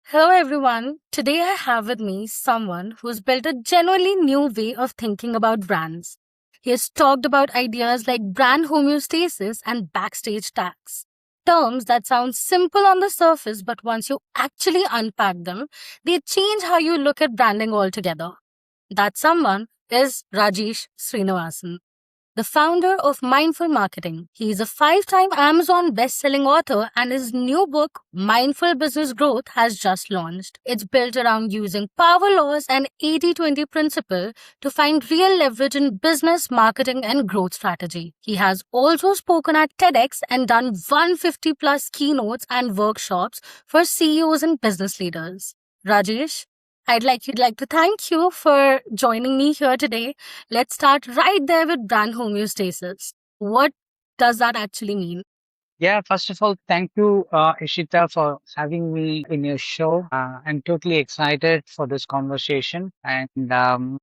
Hello, everyone. Today I have with me someone who's built a genuinely new way of thinking about brands. He has talked about ideas like brand homeostasis and backstage tags, terms that sound simple on the surface, but once you actually unpack them, they change how you look at branding altogether. That someone is Rajesh Srinivasan, the founder of Mindful Marketing. He is a five-time Amazon best-selling author, and his new book, Mindful Business Growth, has just launched. It's built around using power laws and 80-20 principle to find real leverage in business, marketing, and growth strategy. He has also spoken at TEDx and done 150 plus keynotes and workshops for CEOs and business leaders. Rajesh, I'd like to thank you for joining me here today. Let's start right there with brand homeostasis. What does that actually mean? Yeah, first of all, thank you, Ishita, for having me in your show. I'm totally excited for this conversation. And I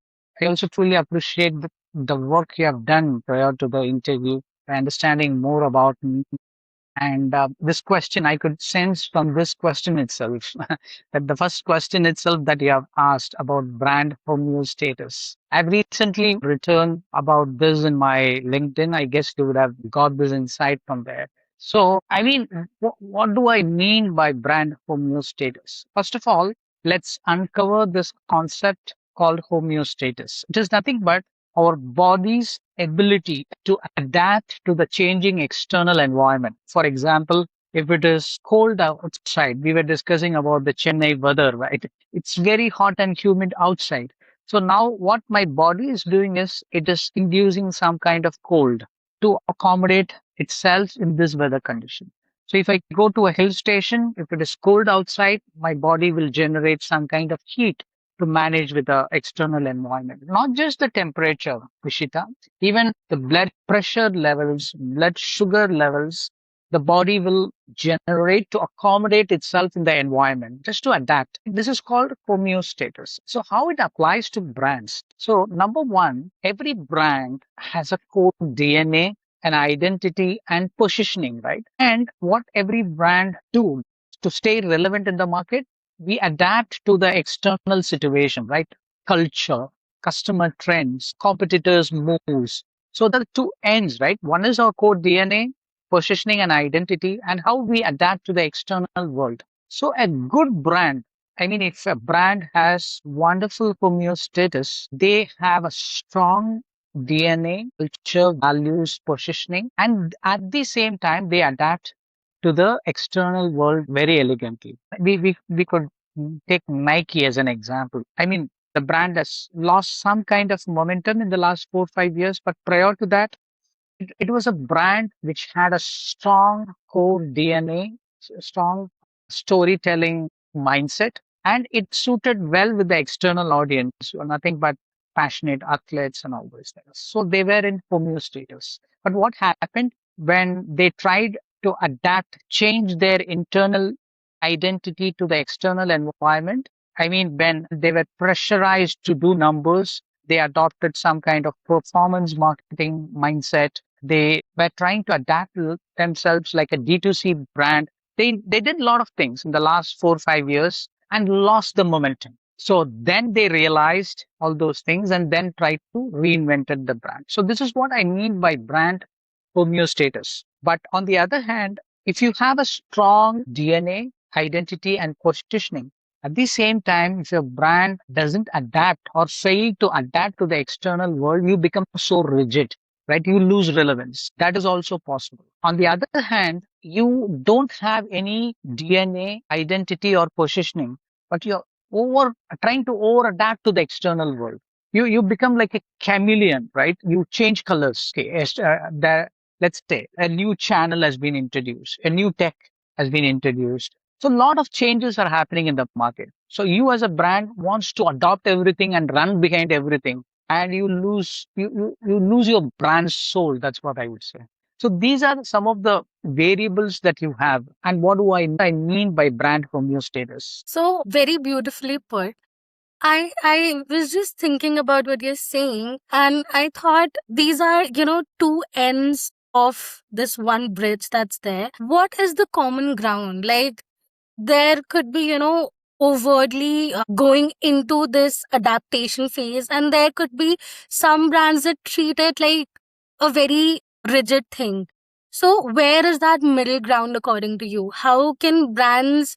also truly appreciate the work you have done prior to the interview, understanding more about me. And this question, I could sense from this question itself that the first question itself that you have asked about brand homeostasis. I've recently written about this in my LinkedIn. I guess you would have got this insight from there. So, I mean, what do I mean by brand homeostasis? First of all, let's uncover this concept called homeostasis. It is nothing but our body's ability to adapt to the changing external environment. For example, if it is cold outside, we were discussing about the Chennai weather, right? It's very hot and humid outside. So now what my body is doing is it is inducing some kind of cold to accommodate itself in this weather condition. So if I go to a hill station, if it is cold outside, my body will generate some kind of heat to manage with the external environment. Not just the temperature, Vishita, even the blood pressure levels, blood sugar levels, the body will generate to accommodate itself in the environment, just to adapt. This is called homeostasis. So, how it applies to brands? So, number one, every brand has a core DNA, an identity, and positioning, right? And what every brand do to stay relevant in the market, we adapt to the external situation, right? Culture, customer trends, competitors' moves. So the two ends, right? One is our core DNA, positioning and identity, and how we adapt to the external world. So a good brand, I mean, if a brand has wonderful homeostasis, they have a strong DNA, culture, values, positioning, and at the same time, they adapt to the external world very elegantly. We could take Nike as an example. I mean, the brand has lost some kind of momentum in the last 4 5 years, but prior to that, it was a brand which had a strong core DNA, strong storytelling mindset, and it suited well with the external audience, who are nothing but passionate athletes and all those things. So they were in homeostasis. But what happened when they tried to adapt, change their internal identity to the external environment? I mean, when they were pressurized to do numbers, they adopted some kind of performance marketing mindset. They were trying to adapt themselves like a D2C brand. They did a lot of things in the last 4 5 years and lost the momentum. So then they realized all those things and then tried to reinvented the brand. So this is what I mean by brand homeostasis. But on the other hand, if you have a strong DNA, identity, and positioning, at the same time, if your brand doesn't adapt or fail to adapt to the external world, you become so rigid, right? You lose relevance. That is also possible. On the other hand, you don't have any DNA, identity, or positioning, but you're over trying to over adapt to the external world. You become like a chameleon, right? You change colors. Okay, let's say a new channel has been introduced, a new tech has been introduced. So a lot of changes are happening in the market. So you as a brand wants to adopt everything and run behind everything, and you lose your brand soul. That's what I would say. So these are some of the variables that you have. And what do I mean by brand homeostasis? So, very beautifully put. I was just thinking about what you're saying, and I thought these are, two ends of this one bridge that's there. What is the common ground? Like, there could be, overtly going into this adaptation phase, and there could be some brands that treat it like a very rigid thing. So, where is that middle ground according to you? How can brands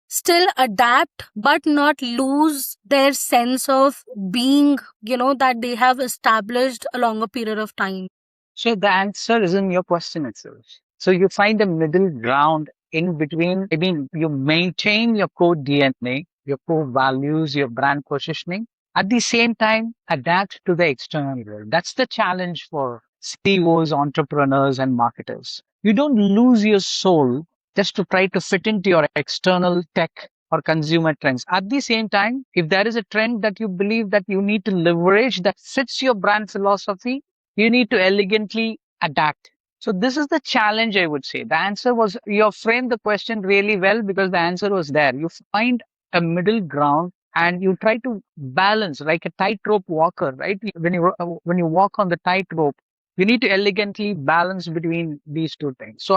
still adapt but not lose their sense of being, that they have established along a period of time? So the answer is in your question itself. So you find a middle ground in between. I mean, you maintain your core DNA, your core values, your brand positioning. At the same time, adapt to the external world. That's the challenge for CEOs, entrepreneurs, and marketers. You don't lose your soul just to try to fit into your external tech or consumer trends. At the same time, if there is a trend that you believe that you need to leverage that fits your brand philosophy, you need to elegantly adapt. So this is the challenge, I would say. The answer was, you framed the question really well because the answer was there. You find a middle ground and you try to balance like a tightrope walker, right? When you walk on the tightrope, you need to elegantly balance between these two things. So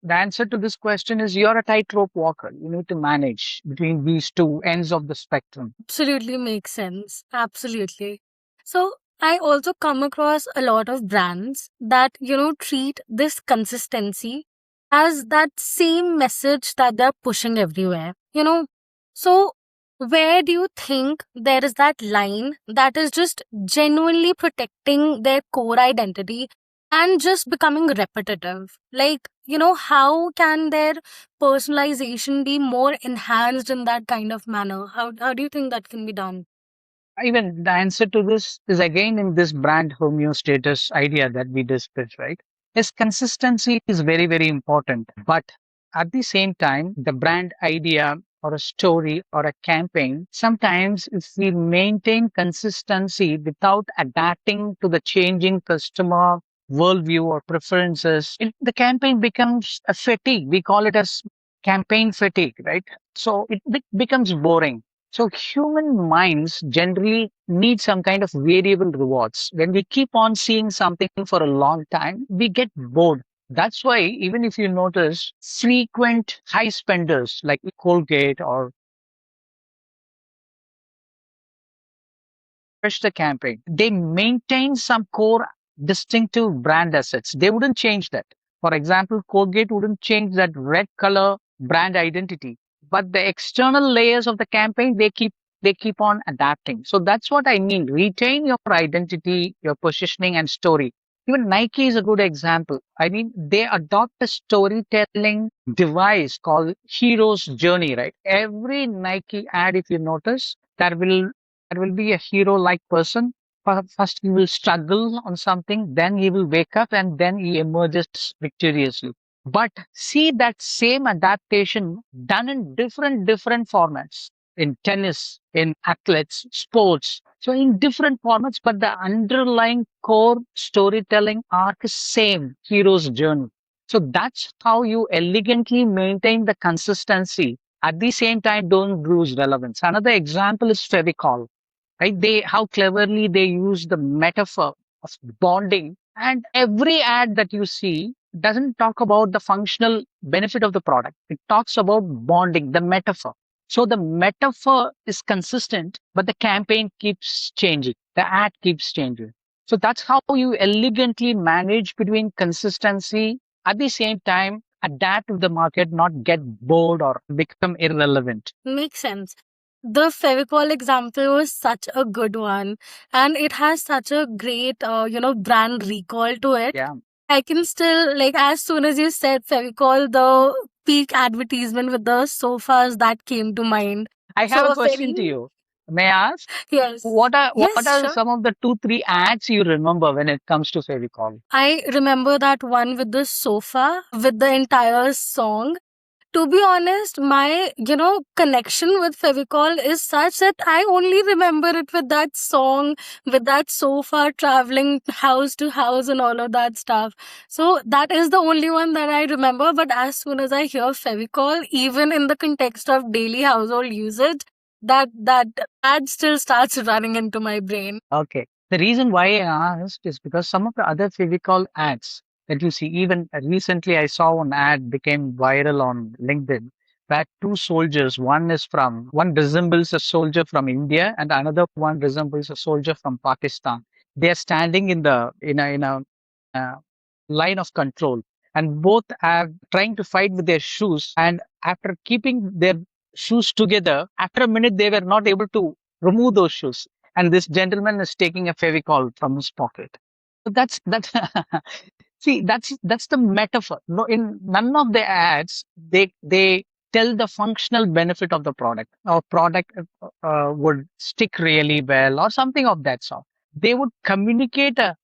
the answer to this question is, you're a tightrope walker. You need to manage between these two ends of the spectrum. Absolutely makes sense. Absolutely. So I also come across a lot of brands that, treat this consistency as that same message that they're pushing everywhere. So where do you think there is that line that is just genuinely protecting their core identity and just becoming repetitive? Like, how can their personalization be more enhanced in that kind of manner? How do you think that can be done? Even the answer to this is again in this brand homeostasis idea that we discussed, right? Is consistency is very, very important. But at the same time, the brand idea or a story or a campaign, sometimes if we maintain consistency without adapting to the changing customer worldview or preferences, the campaign becomes a fatigue. We call it as campaign fatigue, right? So it becomes boring. So human minds generally need some kind of variable rewards. When we keep on seeing something for a long time, we get bored. That's why even if you notice frequent high spenders like Colgate or refresh the campaign, they maintain some core distinctive brand assets. They wouldn't change that. For example, Colgate wouldn't change that red color brand identity, but the external layers of the campaign, they keep on adapting. So that's what I mean. Retain your identity, your positioning and story. Even Nike is a good example. I mean, they adopt a storytelling device called Hero's Journey, right? Every Nike ad, if you notice, there will be a hero like person. First, he will struggle on something, then he will wake up, and then he emerges victoriously. But see that same adaptation done in different formats, in tennis, in athletes, sports. So in different formats, but the underlying core storytelling arc is same, hero's journey. So that's how you elegantly maintain the consistency. At the same time, don't lose relevance. Another example is Fevicol, right? How cleverly they use the metaphor of bonding, and every ad that you see doesn't talk about the functional benefit of the product. It talks about bonding, the metaphor. So the metaphor is consistent, but the campaign keeps changing, the ad keeps changing. So that's how you elegantly manage between consistency, at the same time adapt to the market, not get bored or become irrelevant. Makes sense. The Fevicol example was such a good one, and it has such a great, brand recall to it. Yeah. I can still, like, as soon as you said Fevicol, the peak advertisement with the sofas that came to mind. I have So a a question very, to you. May I ask? yes, What are sure. some of the 2, 3 ads you remember when it comes to Fevicol? I remember that one with the sofa, with the entire song. To be honest, my, connection with Fevicol is such that I only remember it with that song, with that sofa traveling house to house and all of that stuff. So that is the only one that I remember. But as soon as I hear Fevicol, even in the context of daily household usage, that ad still starts running into my brain. Okay. The reason why I asked is because some of the other Fevicol ads that you see, even recently I saw one ad became viral on LinkedIn. where two soldiers, one resembles a soldier from India and another one resembles a soldier from Pakistan. They are standing in a uh, line of control, and both are trying to fight with their shoes. And after keeping their shoes together, after a minute, they were not able to remove those shoes. And this gentleman is taking a Fevicol from his pocket. So that's see, that's the metaphor. No, in none of the ads, they tell the functional benefit of the product. Or product would stick really well, or something of that sort. They would communicate a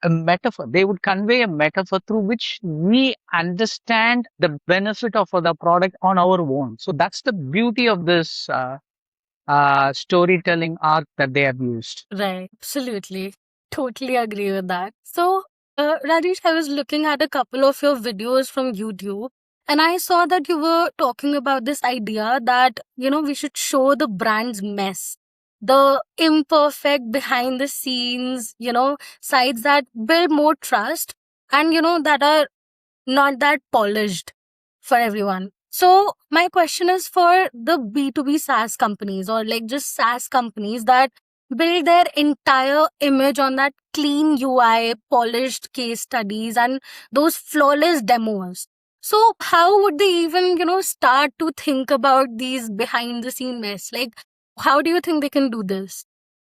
metaphor. They would convey a metaphor through which we understand the benefit of the product on our own. So that's the beauty of this storytelling arc that they have used. Right. Absolutely. Totally agree with that. So, Rajesh, I was looking at a couple of your videos from YouTube, and I saw that you were talking about this idea that, we should show the brand's mess, the imperfect behind the scenes, sides that build more trust and, that are not that polished for everyone. So, my question is for the B2B SaaS companies or like just SaaS companies that build their entire image on that clean UI, polished case studies, and those flawless demos. So, how would they even, start to think about these behind the scene mess? Like, how do you think they can do this?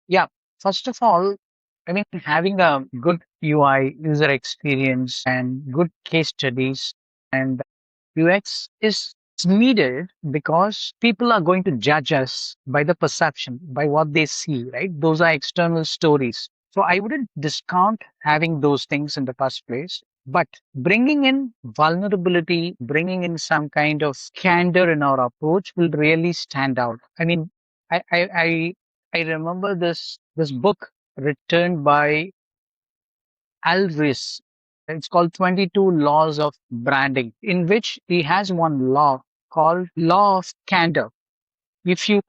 Yeah, first of all, I mean, having a good UI, user experience, and good case studies and UX is needed because people are going to judge us by the perception, by what they see, right? Those are external stories. So I wouldn't discount having those things in the first place, but bringing in vulnerability, bringing in some kind of candor in our approach will really stand out. I mean, I I I, I remember this book written by Alvis. It's called 22 Laws of Branding, in which he has one law called Law of Candor. If your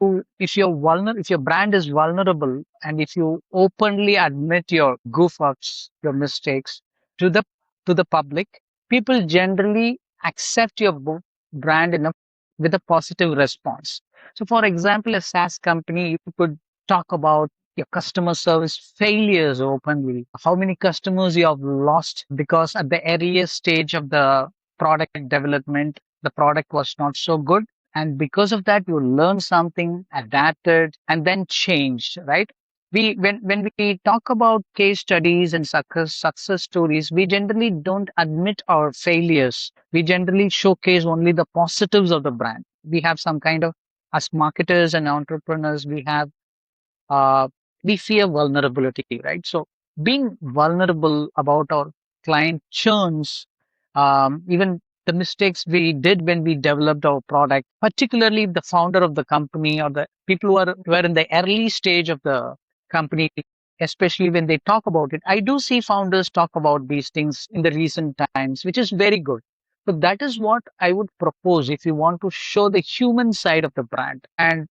brand is vulnerable and if you openly admit your goof ups, your mistakes to the public, people generally accept your brand with a positive response. So for example, a SaaS company, you could talk about your customer service failures openly, how many customers you have lost because at the earliest stage of the product development the product was not so good, and because of that you learn something, adapted, and then changed, right? When we talk about case studies and success stories, we generally don't admit our failures. We generally showcase only the positives of the brand. We have some kind of, as marketers and entrepreneurs, uh, we fear vulnerability, right? So being vulnerable about our client churns, even the mistakes we did when we developed our product, particularly the founder of the company or the people who are in the early stage of the company, especially when they talk about it. I do see founders talk about these things in the recent times, which is very good. So that is what I would propose if you want to show the human side of the brand. And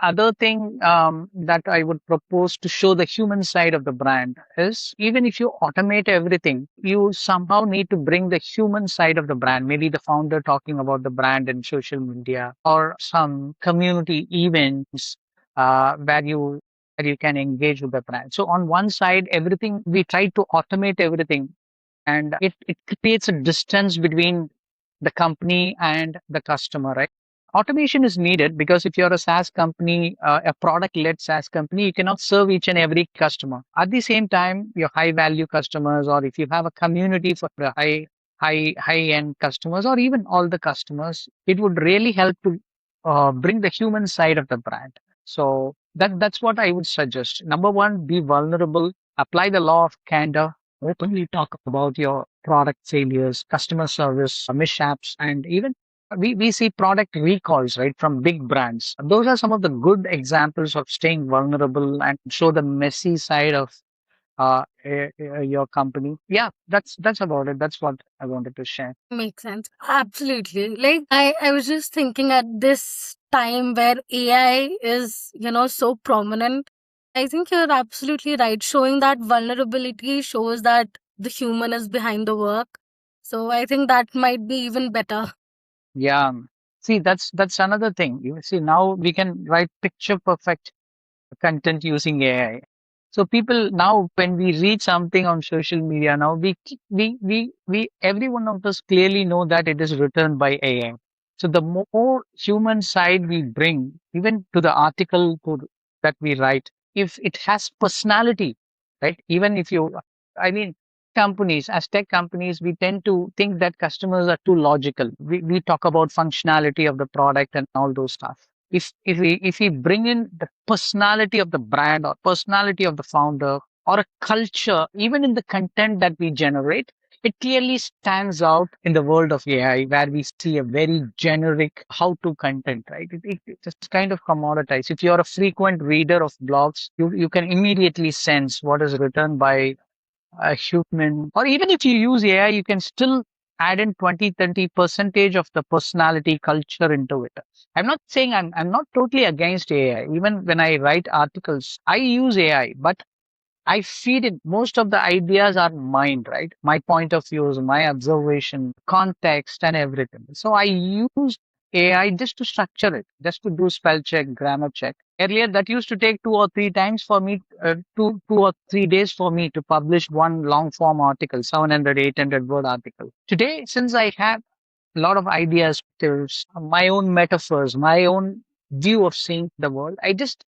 other thing that I would propose to show the human side of the brand is even if you automate everything, you somehow need to bring the human side of the brand. Maybe the founder talking about the brand in social media or some community events where you can engage with the brand. So on one side, everything we try to automate everything, and it creates a distance between the company and the customer, right? Automation is needed because if you're a SaaS company, a product led SaaS company, you cannot serve each and every customer. At the same time, your high value customers, or if you have a community for the high end customers, or even all the customers, it would really help to bring the human side of the brand. So that's what I would suggest. Number one, be vulnerable, apply the law of candor, openly talk about your product failures, customer service mishaps, and even we see product recalls, right, from big brands. Those are some of the good examples of staying vulnerable and show the messy side of your company. Yeah, that's about it. That's what I wanted to share. Makes sense. Absolutely. Like I was just thinking at this time where AI is, so prominent. I think you're absolutely right. Showing that vulnerability shows that the human is behind the work. So I think that might be even better. Yeah. See, that's another thing. You see, now we can write picture perfect content using AI. So people now, when we read something on social media, now we every one of us clearly know that it is written by AI. So the more human side we bring, even to the article that we write, if it has personality, right? Even if you, I mean, companies as tech companies, we tend to think that customers are too logical. We talk about functionality of the product and all those stuff. If we bring in the personality of the brand or personality of the founder or a culture, even in the content that we generate, it clearly stands out in the world of AI, where we see a very generic how-to content, right? It's just kind of commoditized. If you're a frequent reader of blogs, you can immediately sense what is written by a human, or even if you use AI, you can still add in 20, 30 percentage of the personality culture into it. I'm not saying I'm not totally against AI. Even when I write articles, I use AI, but I feed it. Most of the ideas are mine, right? My point of views, my observation, context, and everything. So I use AI just to structure it, just to do spell check, grammar check. Earlier, that used to take 2 or 3 times for me, 2 or 3 days for me to publish one long form article, 700, 800 word article. Today, since I have a lot of ideas, there's my own metaphors, my own view of seeing the world, I just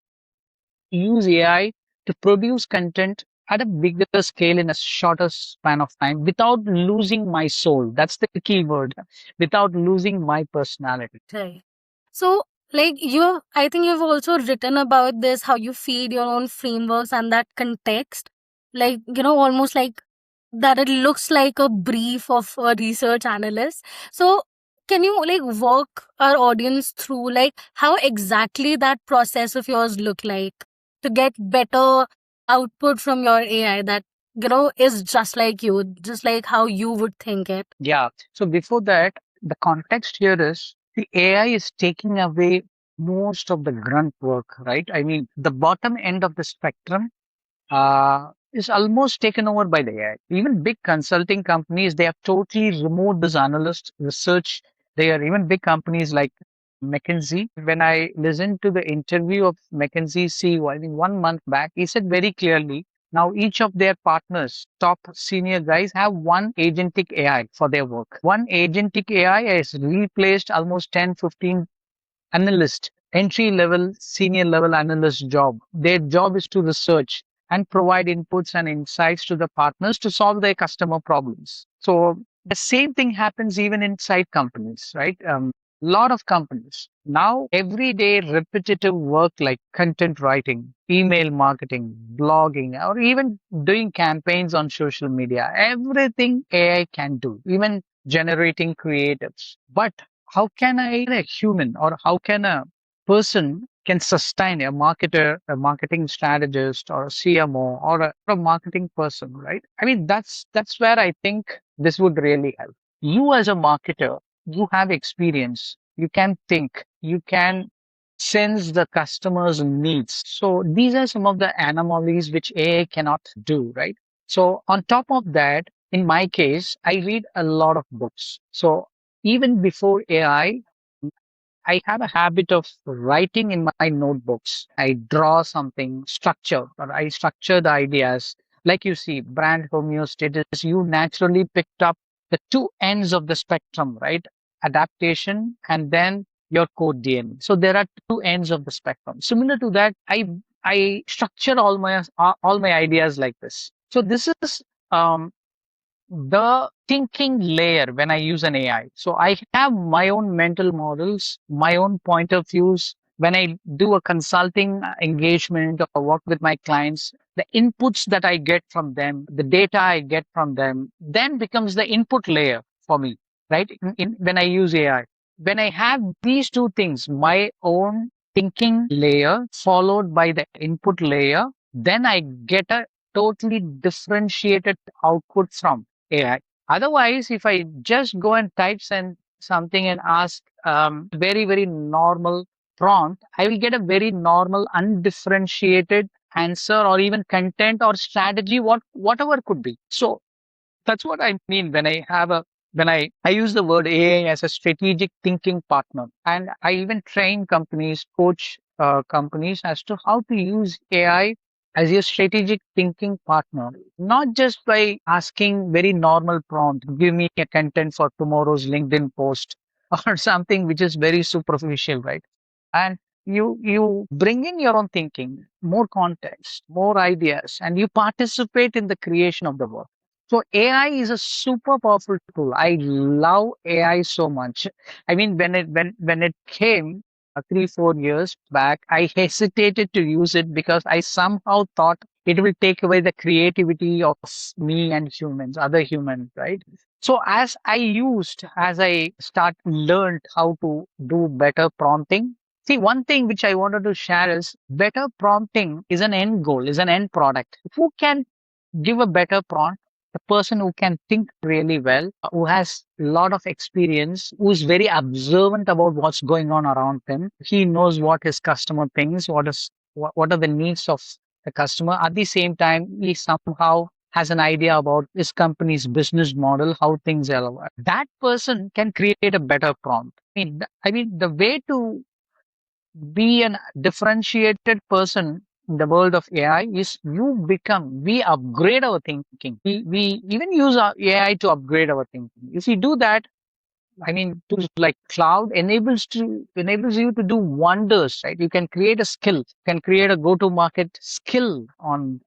use AI to produce content at a bigger scale in a shorter span of time without losing my soul. That's the key word. Without losing my personality. Right. So, like I think you've also written about this, how you feed your own frameworks and that context, like, almost like that it looks like a brief of a research analyst. So, can you like walk our audience through like how exactly that process of yours look like to get better output from your AI that, is just like you, just like how you would think it? Yeah. So before that, the context here is the AI is taking away most of the grunt work, right? I mean, the bottom end of the spectrum is almost taken over by the AI. Even big consulting companies, they have totally removed this analyst research. They are even big companies like McKinsey. When I listened to the interview of McKinsey CEO, I think 1 month back, he said very clearly, now each of their partners, top senior guys, have one agentic AI for their work. One agentic AI has replaced almost 10, 15 analyst, entry level, senior level analyst job. Their job is to research and provide inputs and insights to the partners to solve their customer problems. So the same thing happens even inside companies, right? Lot of companies now everyday repetitive work like content writing, email marketing, blogging, or even doing campaigns on social media. Everything AI can do, even generating creatives. But how can a human, or how can a person can sustain a marketer, a marketing strategist, or a CMO, or a marketing person, right? I mean, that's where I think this would really help. You as a marketer, you have experience, you can think, you can sense the customer's needs. So these are some of the anomalies which AI cannot do, right? So on top of that, in my case, I read a lot of books. So even before AI, I have a habit of writing in my notebooks. I draw something, structure, or I structure the ideas. Like you see, brand homeostasis, you naturally picked up the two ends of the spectrum, right? Adaptation and then your code DNA. So there are two ends of the spectrum. Similar to that, I structure all my ideas like this. So this is um, the thinking layer when I use an AI. So I have my own mental models, my own point of views. When I do a consulting engagement or work with my clients, the inputs that I get from them, the data I get from them, then becomes the input layer for me, right? When I use AI, when I have these two things, my own thinking layer followed by the input layer, then I get a totally differentiated output from AI. Otherwise, if I just go and type something and ask very, very normal prompt, I will get a very normal, undifferentiated answer or even content or strategy, whatever could be. So that's what I mean when I have a when I use the word AI as a strategic thinking partner, and I even train companies, coach companies as to how to use AI as your strategic thinking partner, not just by asking very normal prompt, give me a content for tomorrow's LinkedIn post or something which is very superficial, right? And you bring in your own thinking, more context, more ideas, and you participate in the creation of the work. So AI is a super powerful tool. I love AI so much. I mean, when it came 3 4 years back, I hesitated to use it because I somehow thought it will take away the creativity of me and humans, other humans, right? So as I start learned how to do better prompting. See, one thing which I wanted to share is better prompting is an end goal, is an end product. Who can give a better prompt? The person who can think really well, who has a lot of experience, who's very observant about what's going on around him. He knows what his customer thinks, what are the needs of the customer. At the same time, he somehow has an idea about his company's business model, how things are. That person can create a better prompt. I mean, the way to be a differentiated person in the world of AI is we upgrade our thinking. We even use our AI to upgrade our thinking. If you do that, I mean, tools like cloud enables you to do wonders, right? You can create a skill, you can create a go-to-market skill on.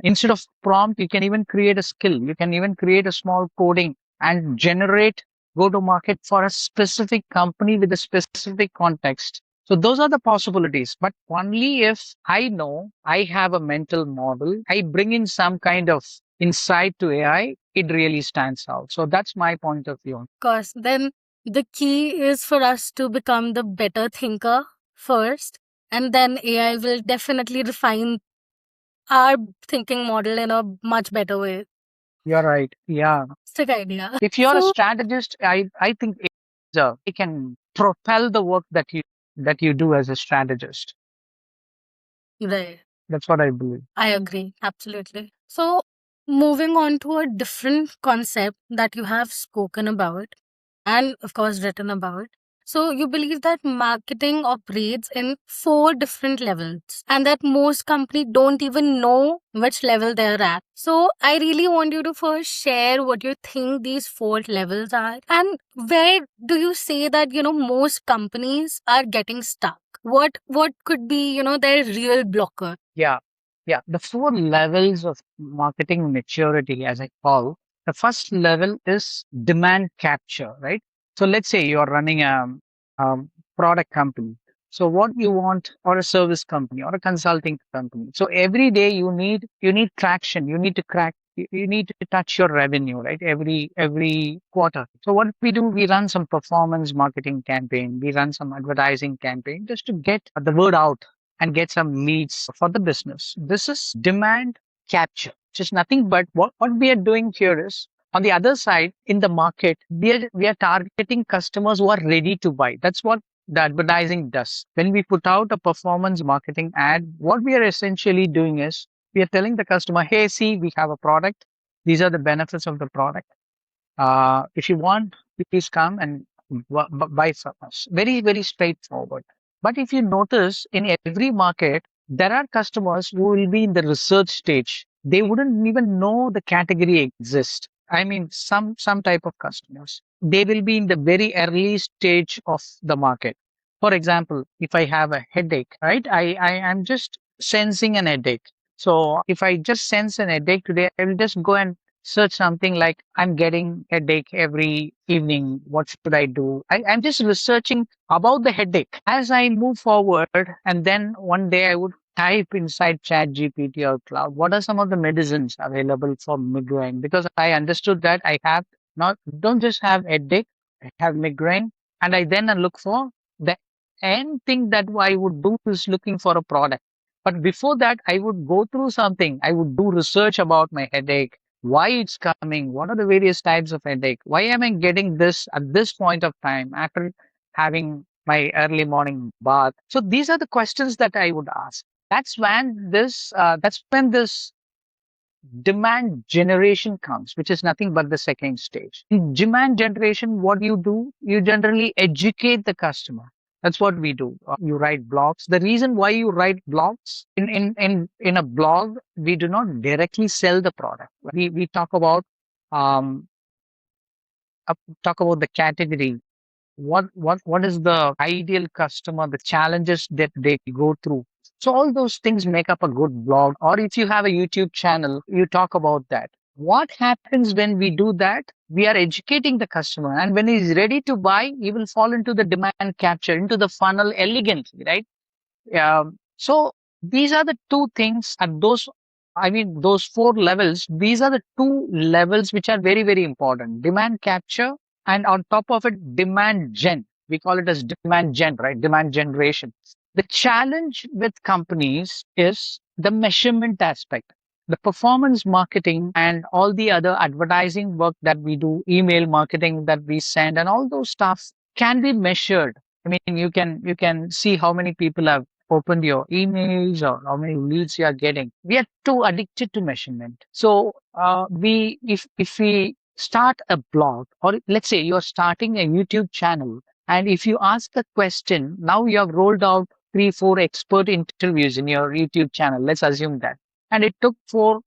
Instead of prompt, you can even create a skill. You can even create a small coding and generate go to market for a specific company with a specific context. So those are the possibilities. But only if I know I have a mental model, I bring in some kind of insight to AI, it really stands out. So that's my point of view. Course, then the key is for us to become the better thinker first, and then AI will definitely refine our thinking model in a much better way. You're right. Yeah. Sick idea. If you're a So, strategist, I think it can propel the work that you do as a strategist. right. That's what I believe. I agree. Absolutely. So, moving on to a different concept that you have spoken about and, of course, written about. So, you believe that marketing operates in four different levels and that most companies don't even know which level they're at. So, I really want you to first share what you think these four levels are and where do you say that, most companies are getting stuck? What could be, their real blocker? Yeah. Yeah. The four levels of marketing maturity, as I call, the first level is demand capture, right? So let's say you're running a product company. So what you want, or a service company or a consulting company. So every day you need traction. You need to crack. You need to touch your revenue, right? Every quarter. So what we do, we run some performance marketing campaign. We run some advertising campaign just to get the word out and get some leads for the business. This is demand capture. Just nothing but what we are doing here is on the other side in the market, we are targeting customers who are ready to buy. That's what the advertising does. When we put out a performance marketing ad, what we are essentially doing is we are telling the customer, hey, see, we have a product. These are the benefits of the product. If you want, please come and buy from us. Very, very straightforward. But if you notice in every market, there are customers who will be in the research stage. They wouldn't even know the category exists. I mean, some type of customers. They will be in the very early stage of the market. For example, if I have a headache, right? I am just sensing an headache. So if I just sense an headache today, I will just go and search something like I'm getting headache every evening. What should I do? I'm just researching about the headache as I move forward. And then one day I would type inside chat GPT or cloud, what are some of the medicines available for migraine? Because I understood that I have not, don't just have headache, I have migraine. And I then look for the end thing that I would do is looking for a product. But before that, I would go through something. I would do research about my headache, why it's coming, what are the various types of headache, why am I getting this at this point of time after having my early morning bath. So these are the questions that I would ask. That's when this demand generation comes, which is nothing but the second stage. In demand generation, what you do, you generally educate the customer. That's what we do. You write blogs. The reason why you write blogs in a blog, we do not directly sell the product. We um, talk about the category, what is the ideal customer, the challenges that they go through. So all those things make up a good blog. Or if you have a YouTube channel, you talk about that. What happens when we do that? We are educating the customer, and when he's ready to buy, he will fall into the demand capture, into the funnel elegantly, right? So these are the two things at those, I mean, those four levels. These are the two levels which are very, very important: demand capture, and on top of it, demand gen. We call it as demand gen, right? Demand generation. The challenge with companies is the measurement aspect. The performance marketing and all the other advertising work that we do, email marketing that we send, and all those stuff can be measured. I mean, you can see how many people have opened your emails or how many leads you are getting. We are too addicted to measurement. So we if we start a blog, or let's say you're starting a YouTube channel, and if you ask a question, now you have rolled out 3 4 expert interviews in your YouTube channel. Let's assume that. And it took 4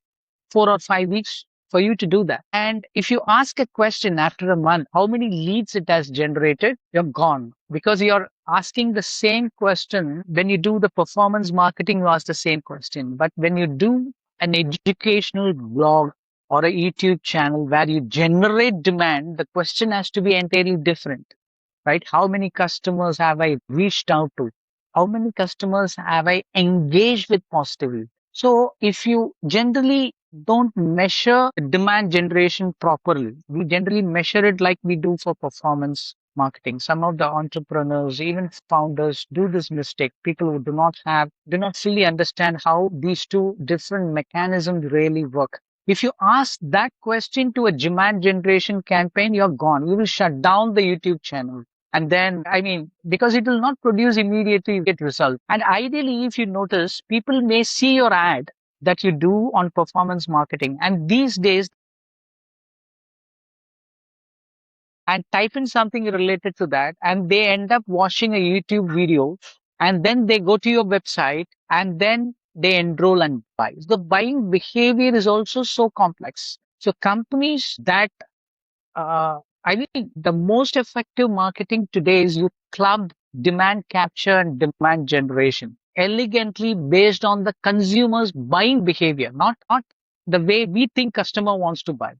or 5 weeks for you to do that. And if you ask a question after a month, how many leads it has generated, you're gone, because you're asking the same question. When you do the performance marketing, you ask the same question. But when you do an educational blog or a YouTube channel where you generate demand, the question has to be entirely different, right? How many customers have I reached out to? How many customers have I engaged with positively? So if you generally don't measure demand generation properly, we generally measure it like we do for performance marketing. Some of the entrepreneurs, even founders, do this mistake. People who do not fully understand how these two different mechanisms really work. If you ask that question to a demand generation campaign, you're gone. You will shut down the YouTube channel. And then, I mean, because it will not produce immediately, you get result. And ideally, if you notice, people may see your ad that you do on performance marketing. And these days, and type in something related to that, and they end up watching a YouTube video, and then they go to your website, and then they enroll and buy. The buying behavior is also so complex. So companies that I think the most effective marketing today is you club demand capture and demand generation elegantly based on the consumer's buying behavior, not the way we think customer wants to buy.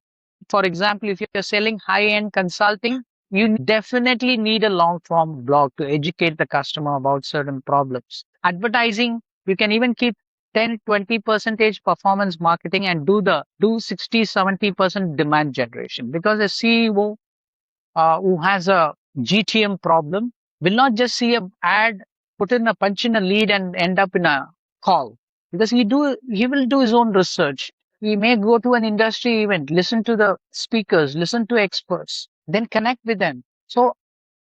For example, if you're selling high-end consulting, you definitely need a long-form blog to educate the customer about certain problems. Advertising, you can even keep 10 20 percentage performance marketing and do 60 70% demand generation, because a CEO who has a GTM problem will not just see a ad, put in a punch in a lead and end up in a call, because he will do his own research. He may go to an industry event, listen to the speakers, listen to experts, then connect with them. So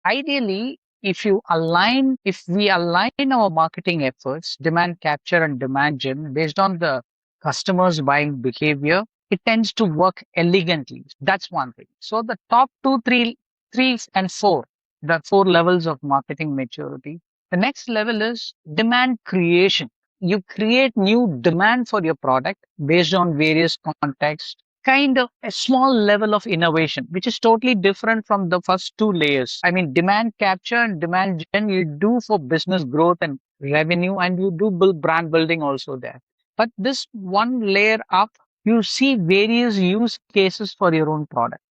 ideally, if we align our marketing efforts, demand capture and demand gen, based on the customer's buying behavior, it tends to work elegantly. That's one thing. So the top two, three and four, the four levels of marketing maturity. The next level is demand creation. You create new demand for your product based on various contexts, kind of a small level of innovation, which is totally different from the first two layers. I mean, demand capture and demand gen you do for business growth and revenue, and you do build brand building also there. But this one layer up, you see various use cases for your own product,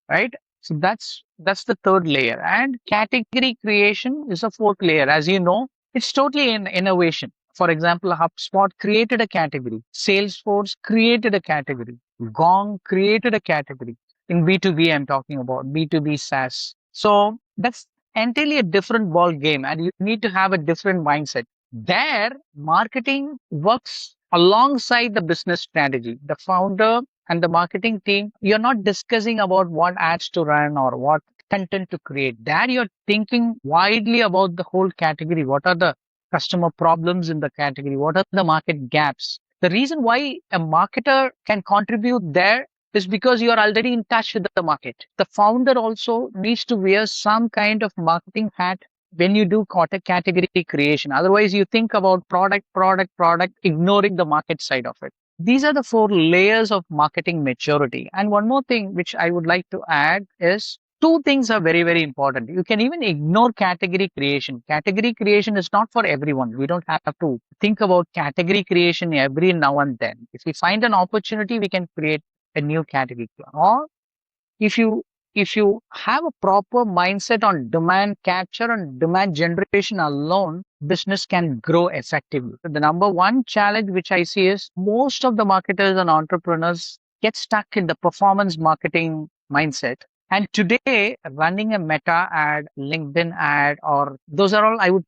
right? So that's the third layer. And category creation is a fourth layer. As you know, it's totally an innovation. For example, HubSpot created a category, Salesforce created a category, Gong created a category. In B2B, I'm talking about B2B SaaS. So that's entirely a different ball game, and you need to have a different mindset. There, marketing works alongside the business strategy. The founder and the marketing team, you're not discussing about what ads to run or what content to create. There, you're thinking widely about the whole category. What are the customer problems in the category? What are the market gaps? The reason why a marketer can contribute there is because you are already in touch with the market. The founder also needs to wear some kind of marketing hat when you do category creation. Otherwise, you think about product, product, product, ignoring the market side of it. These are the four layers of marketing maturity. And one more thing which I would like to add is two things are very, very important. You can even ignore category creation. Category creation is not for everyone. We don't have to think about category creation every now and then. If we find an opportunity, we can create a new category. Or if you if you have a proper mindset on demand capture and demand generation alone, business can grow effectively. The number one challenge which I see is most of the marketers and entrepreneurs get stuck in the performance marketing mindset. And today, running a meta ad, LinkedIn ad, or those are all I would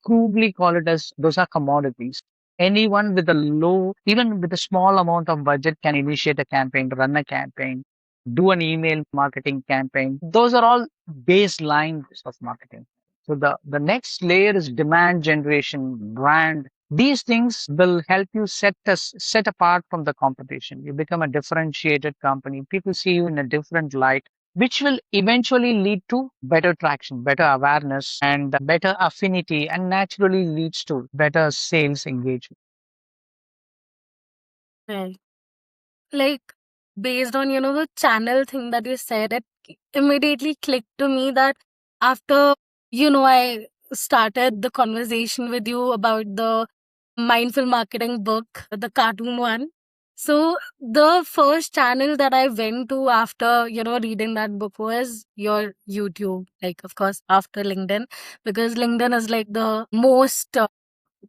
crudely call it as those are commodities. Anyone with a low, even with a small amount of budget can initiate a campaign, run a campaign, do an email marketing campaign. Those are all baselines of marketing. So the next layer is demand generation, brand. These things will help you set apart from the competition. You become a differentiated company. People see you in a different light, which will eventually lead to better traction, better awareness, and better affinity, and naturally leads to better sales engagement. Right. Like, based on, the channel thing that you said, it immediately clicked to me that after, I started the conversation with you about the mindful marketing book, the cartoon one. So the first channel that I went to after, reading that book was your YouTube. Like, of course, after LinkedIn, because LinkedIn is like the most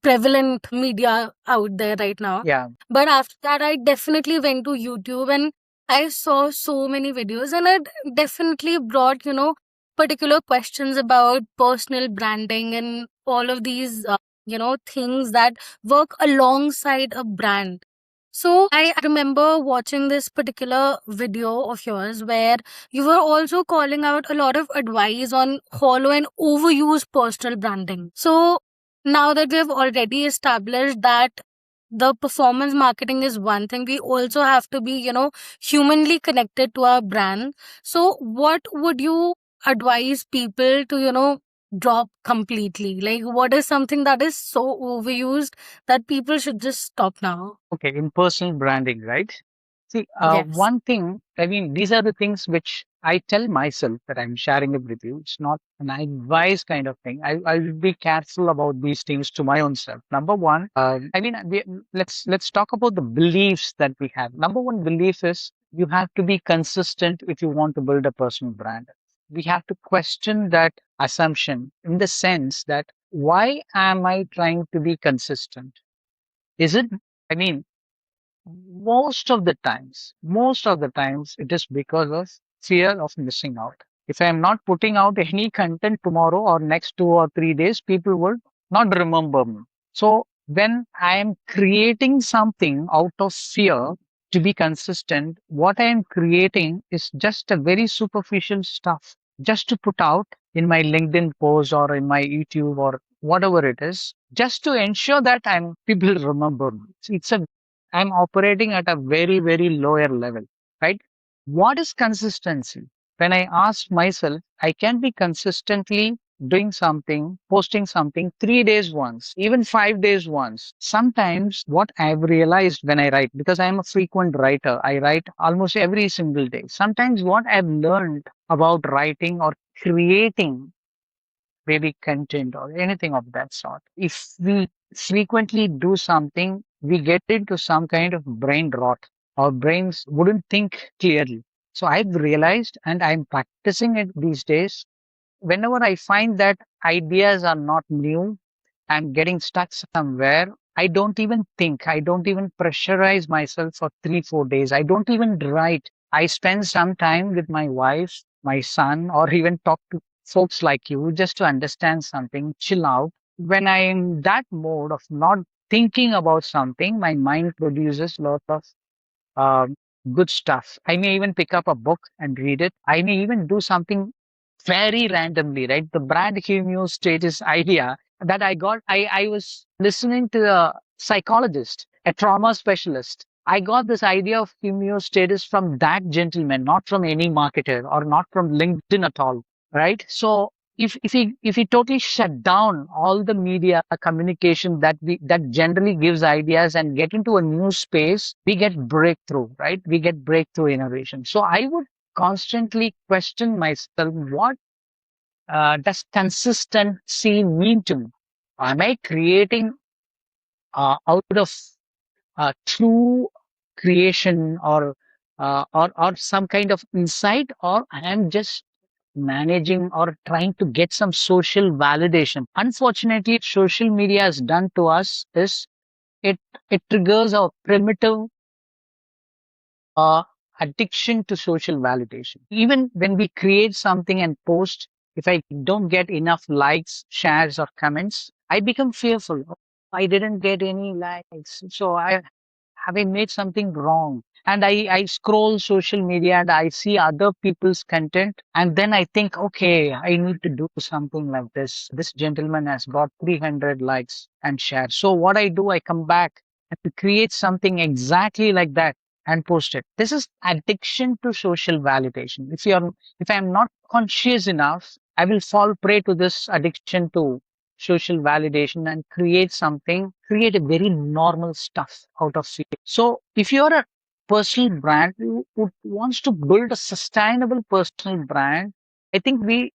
prevalent media out there right now. Yeah. But after that, I definitely went to YouTube and I saw so many videos, and it definitely brought, particular questions about personal branding and all of these, things that work alongside a brand. So I remember watching this particular video of yours where you were also calling out a lot of advice on hollow and overused personal branding. So now that we have already established that the performance marketing is one thing, we also have to be, humanly connected to our brand. So what would you advise people to, drop completely? Like, what is something that is so overused that people should just stop now? Okay, in personal branding, right? See, Yes. one thing, I mean, these are the things which I tell myself that I'm sharing it with you. It's not an advice kind of thing. I will be careful about these things to my own self. Number one, let's talk about the beliefs that we have. Number one belief is you have to be consistent if you want to build a personal brand. We have to question that assumption in the sense that why am I trying to be consistent? Is it, I mean, most of the times, it is because of fear of missing out. If I am not putting out any content tomorrow or next 2 or 3 days, people will not remember me. So when I am creating something out of fear to be consistent, what I am creating is just a very superficial stuff just to put out in my LinkedIn post or in my YouTube or whatever it is, just to ensure that people remember me. It's a I'm operating at a very, very lower level, right? What is consistency? When I ask myself, I can be consistently doing something, posting something 3 days once, even 5 days once. Sometimes what I've realized when I write, because I'm a frequent writer, I write almost every single day. Sometimes what I've learned about writing or creating maybe content or anything of that sort. If we frequently do something, we get into some kind of brain rot. Our brains wouldn't think clearly. So I've realized and I'm practicing it these days. Whenever I find that ideas are not new, I'm getting stuck somewhere. I don't even think. I don't even pressurize myself for 3, 4 days. I don't even write. I spend some time with my wife, my son, or even talk to folks like you just to understand something, chill out. When I'm in that mode of not thinking about something, my mind produces a lot of um, good stuff. I may even pick up a book and read it. I may even do something very randomly, right? The brand homeostasis idea that I got, I was listening to a psychologist a trauma specialist. I got this idea of homeostasis from that gentleman, not from any marketer or not from LinkedIn at all, right? So if he totally shut down all the media communication that generally gives ideas and get into a new space, we get breakthrough, right? We get breakthrough innovation. So I would constantly question myself, what does consistency mean to me? Am I creating out of true creation or some kind of insight, or I am just managing or trying to get some social validation? Unfortunately, social media has done to us is it it triggers our primitive uh, addiction to social validation. Even when we create something and post, if I don't get enough likes, shares, or comments, I become fearful. "Oh, I didn't get any likes, so I have I made something wrong?" And I scroll social media and I see other people's content. And then I think, okay, I need to do something like this. This gentleman has got 300 likes and shares. So what I do, I come back and create something exactly like that and post it. This is addiction to social validation. If I'm not conscious enough, I will fall prey to this addiction to social validation and create a very normal stuff out of it. So if you're a personal brand who wants to build a sustainable personal brand, I think we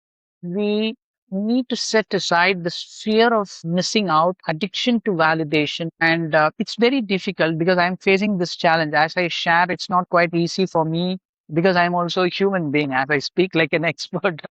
need to set aside this fear of missing out, addiction to validation. And it's very difficult because I'm facing this challenge. As I share, it's not quite easy for me because I'm also a human being, as I speak like an expert.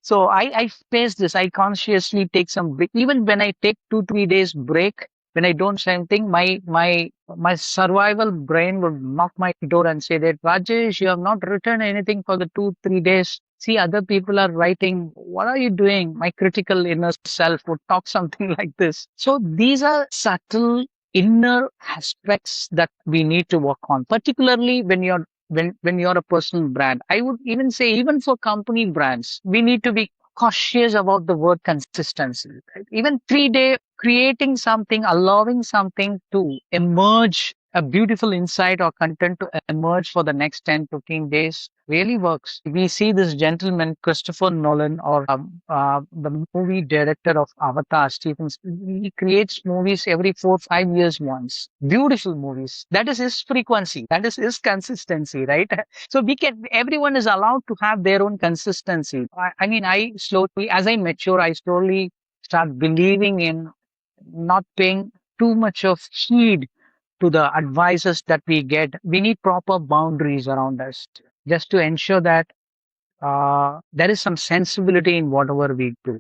So I face this. I consciously take some break. Even when I take 2, 3 days break, when I don't say anything, my survival brain will knock my door and say that, Rajesh, you have not written anything for the 2, 3 days. See, other people are writing. What are you doing? My critical inner self would talk something like this. So these are subtle inner aspects that we need to work on, particularly when you're a personal brand. I would even say, even for company brands, we need to be cautious about the word consistency, right? Even 3 day creating something, allowing something to emerge, a beautiful insight or content to emerge for the next 10, 15 days really works. We see this gentleman Christopher Nolan, or the movie director of Avatar, Stephen. He creates movies every 4, 5 years once. Beautiful movies. That is his frequency. That is his consistency, right? So everyone is allowed to have their own consistency. I mean, as I mature, I slowly start believing in not paying too much of heed to the advices that we get. We need proper boundaries around us just to ensure that there is some sensibility in whatever we do.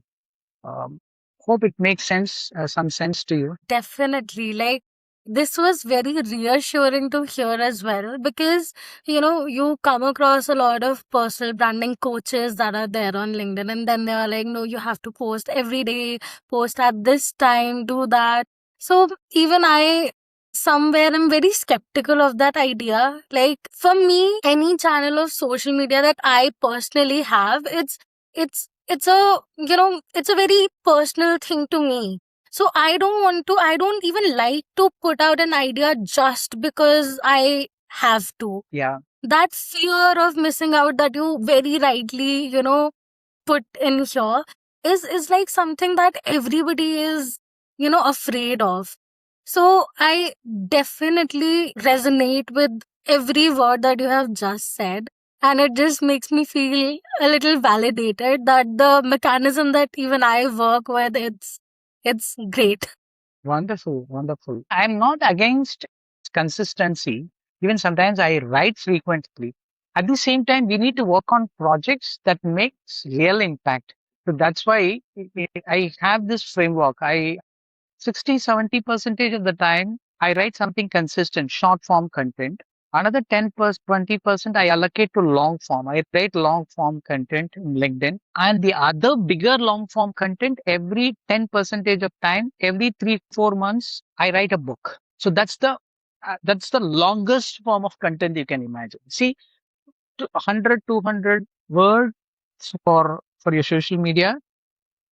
Um, Hope it makes sense, some sense to you. Definitely. Like, this was very reassuring to hear as well because, you come across a lot of personal branding coaches that are there on LinkedIn, and then they are like, no, you have to post every day, post at this time, do that. So, even I, somewhere, am very skeptical of that idea. Like, for me, any channel of social media that I personally have, it's a very personal thing to me. So I don't even like to put out an idea just because I have to. Yeah, That fear of missing out that you very rightly, put in here is like something that everybody is, afraid of. So I definitely resonate with every word that you have just said. And it just makes me feel a little validated that the mechanism that even I work with, it's great. wonderful, wonderful. I'm not against consistency. Even sometimes I write frequently. At the same time, we need to work on projects that makes real impact. So that's why I have this framework. I 60, 70 percentage of the time, I write something consistent, short form content. Another 10%, 20% I allocate to long form. I write long form content in LinkedIn. And the other bigger long form content, every 10 percentage of time, every 3, 4 months, I write a book. So that's the longest form of content you can imagine. See, 100, 200 words for your social media,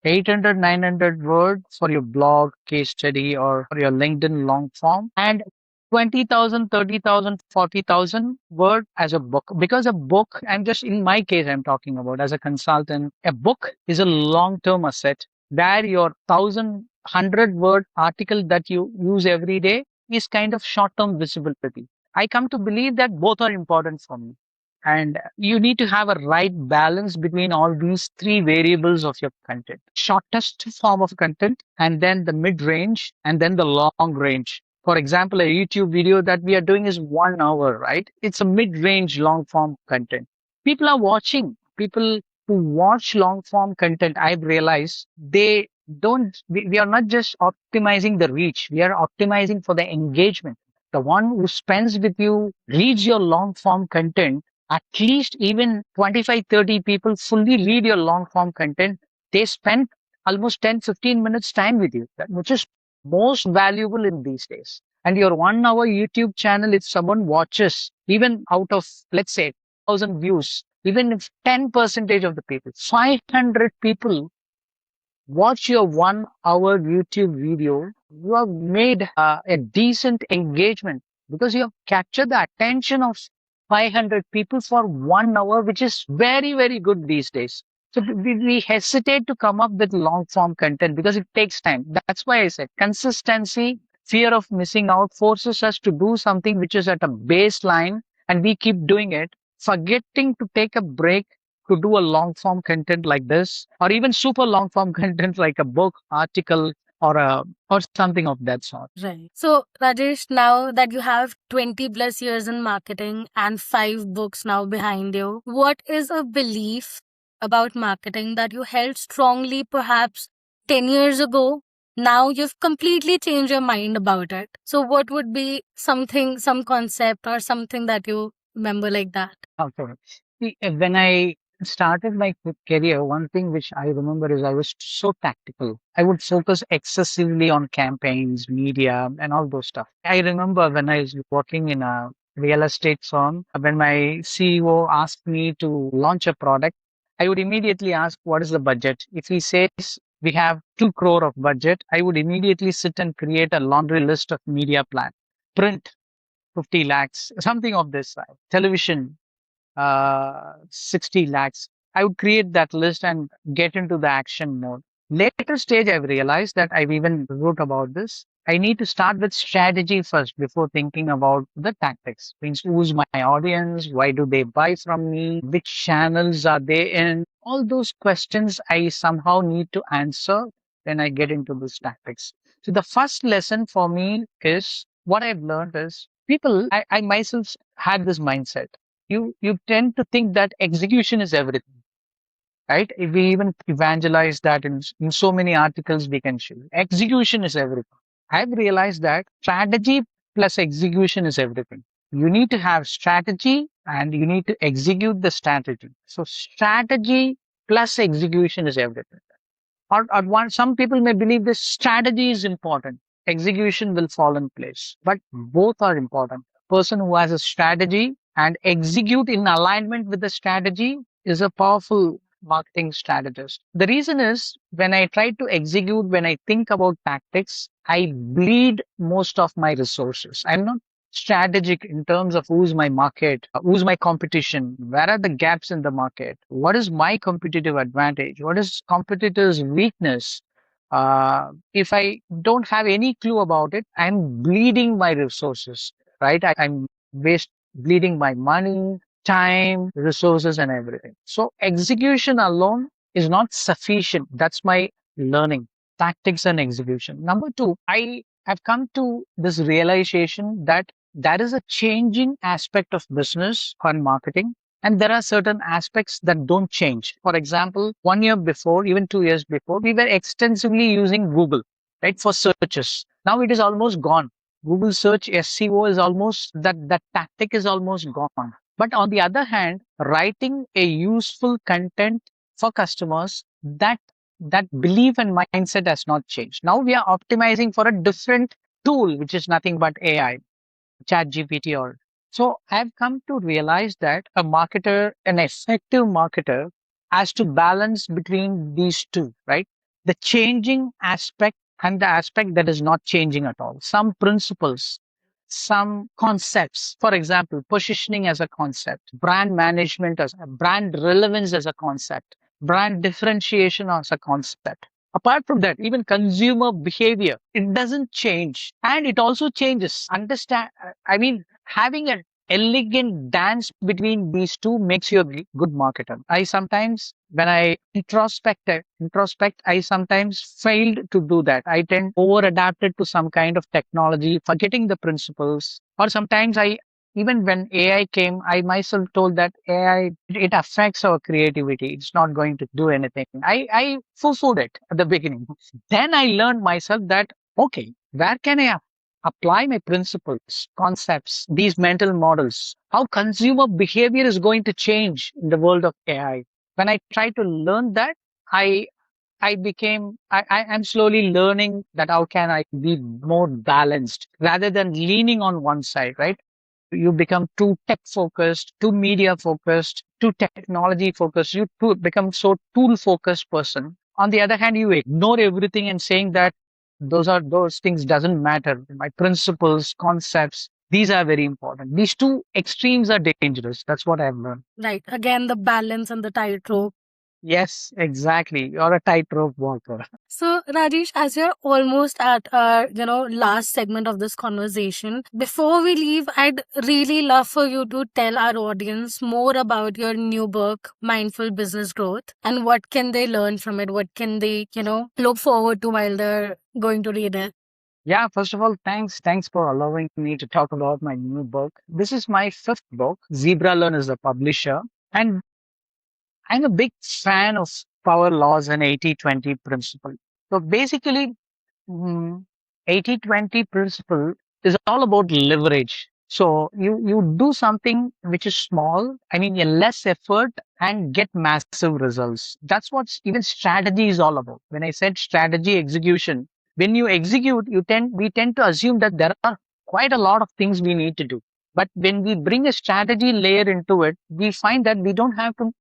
800, 900 words for your blog, case study, or for your LinkedIn long form. And 20,000, 30,000, 40,000 word as a book. Because a book, I'm just in my case, I'm talking about as a consultant, a book is a long term asset where your 1,100 word article that you use every day is kind of short term visibility. I come to believe that both are important for me. And you need to have a right balance between all these three variables of your content: shortest form of content, and then the mid range, and then the long range. For example, a YouTube video that we are doing is 1 hour, right? It's a mid range long form content. People are watching. People who watch long form content, I've realized we are not just optimizing the reach, we are optimizing for the engagement. The one who spends with you, reads your long form content, at least even 25, 30 people fully read your long form content. They spend almost 10, 15 minutes time with you, which is most valuable in these days. And your 1 hour YouTube channel, if someone watches, even out of, let's say, 1,000 views, even if 10 percentage of the people, 500 people watch your 1 hour YouTube video, you have made a decent engagement because you have captured the attention of 500 people for 1 hour, which is very, very good these days. So we hesitate to come up with long form content because it takes time. That's why I said consistency, fear of missing out forces us to do something which is at a baseline, and we keep doing it, forgetting to take a break to do a long form content like this, or even super long form content like a book, article, or something of that sort. Right. So, Rajesh, now that you have 20 plus years in marketing and 5 books now behind you, what is a belief about marketing that you held strongly perhaps 10 years ago? Now you've completely changed your mind about it. So, what would be something, some concept or something that you remember like that? Okay. See, when I started my career, one thing which I remember is I was so tactical. I would focus excessively on campaigns, media, and all those stuff. I remember when I was working in a real estate firm, when my CEO asked me to launch a product, I would immediately ask, what is the budget? If he says we have 2 crore of budget, I would immediately sit and create a laundry list of media plan, print 50 lakhs, something of this size, television 60 lakhs. I would create that list and get into the action mode. Later stage, I've realized that I've even wrote about this. I need to start with strategy first before thinking about the tactics. Means who's my audience? Why do they buy from me? Which channels are they in? All those questions I somehow need to answer when I get into these tactics. So the first lesson for me is what I've learned is people, I myself had this mindset. You tend to think that execution is everything, right? If we even evangelize that in so many articles we can show execution is everything. I've realized that strategy plus execution is everything. You need to have strategy and you need to execute the strategy. So strategy plus execution is everything. Or one, some people may believe this strategy is important, execution will fall in place, but both are important. Person who has a strategy and execute in alignment with the strategy is a powerful marketing strategist. The reason is when I try to execute, when I think about tactics, I bleed most of my resources. I'm not strategic in terms of who's my market, who's my competition, where are the gaps in the market, what is my competitive advantage, what is competitors' weakness. If I don't have any clue about it, I'm bleeding my resources, right? I'm waste bleeding my money, time, resources, and everything. So execution alone is not sufficient. That's my learning. Tactics and execution. Number two, I have come to this realization that there is a changing aspect of business and marketing, and there are certain aspects that don't change. For example, 1 year before, even 2 years before, we were extensively using Google, right, for searches. Now it is almost gone. Google search SEO is almost that tactic is almost gone. But on the other hand, writing a useful content for customers, that belief and mindset has not changed. Now we are optimizing for a different tool, which is nothing but AI, chat GPT or so. I've come to realize that a marketer, an effective marketer, has to balance between these two, right? The changing aspect and the aspect that is not changing at all. Some principles. some concepts. For example, positioning as a concept, brand management as a brand relevance as a concept, brand differentiation as a concept. Apart from that, even consumer behavior, it doesn't change and it also changes. Having an elegant dance between these two makes you a good marketer. I sometimes, when I introspect, I sometimes failed to do that. I tend over adapted to some kind of technology, forgetting the principles. Or sometimes even when AI came, I myself told that AI, it affects our creativity. It's not going to do anything. I foo-fooed it at the beginning. Then I learned myself that, okay, where can I apply my principles, concepts, these mental models, how consumer behavior is going to change in the world of AI. When I tried to learn that, I I am slowly learning that how can I be more balanced rather than leaning on one side, right? You become too tech focused, too media focused, too technology focused. Become so tool focused person. On the other hand, you ignore everything and saying that those things doesn't matter. My principles, concepts, these are very important. These two extremes are dangerous. That's what I've learned. Right. Again, the balance and the tightrope. Yes, exactly. You're a tightrope walker. So, Rajesh, as you're almost at our, last segment of this conversation, before we leave, I'd really love for you to tell our audience more about your new book, Mindful Business Growth, and what can they learn from it? What can they, look forward to while they're going to read it? Yeah, first of all, thanks. Thanks for allowing me to talk about my new book. This is my fifth book. Zebra Learn is the publisher. And I'm a big fan of power laws and 80-20 principle. So basically, 80-20 principle is all about leverage. So you do something which is small, I mean, a less effort and get massive results. That's what even strategy is all about. When I said strategy execution, when you execute, we tend to assume that there are quite a lot of things we need to do. But when we bring a strategy layer into it, we find that we don't have to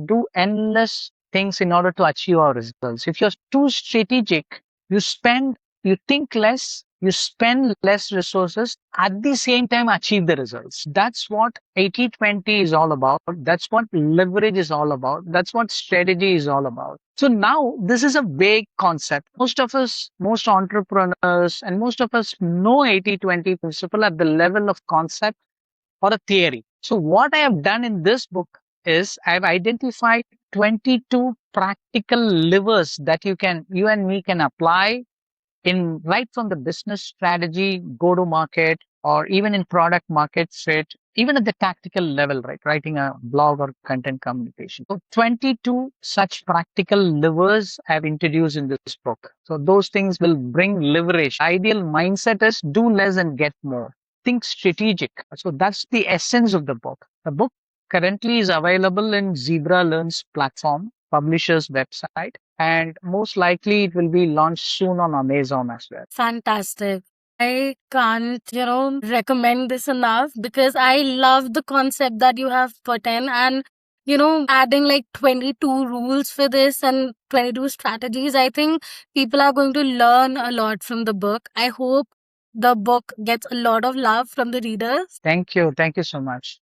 do endless things in order to achieve our results. If you're too strategic, you spend, you think less, you spend less resources, at the same time achieve the results. That's what 80-20 is all about. That's what leverage is all about. That's what strategy is all about. So now this is a vague concept. Most entrepreneurs and most of us know 80-20 principle at the level of concept or a theory. So what I have done in this book is I've identified 22 practical levers that you and me can apply in right from the business strategy, go to market, or even in product market fit, even at the tactical level, right? Writing a blog or content communication. So 22 such practical levers I've introduced in this book. So those things will bring leverage. Ideal mindset is do less and get more. Think strategic. So that's the essence of the book. The book currently is available in Zebra Learns platform, publisher's website, and most likely it will be launched soon on Amazon as well. Fantastic. I can't, recommend this enough because I love the concept that you have put in and, adding like 22 rules for this and 22 strategies. I think people are going to learn a lot from the book. I hope the book gets a lot of love from the readers. Thank you. Thank you so much.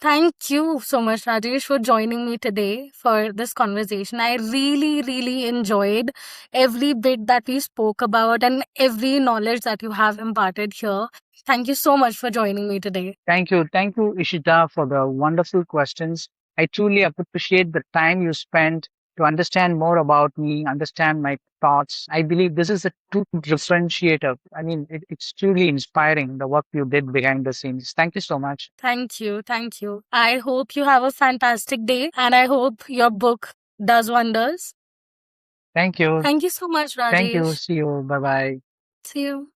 Thank you so much, Rajesh, for joining me today for this conversation. I really, really enjoyed every bit that we spoke about and every knowledge that you have imparted here. Thank you so much for joining me today. Thank you. Thank you, Ishita, for the wonderful questions. I truly appreciate the time you spent to understand more about me, understand my thoughts. I believe this is a true differentiator. I mean, it's truly inspiring the work you did behind the scenes. Thank you so much. Thank you. Thank you. I hope you have a fantastic day and I hope your book does wonders. Thank you. Thank you so much, Thank you. Rajesh. See you. Bye bye. See you.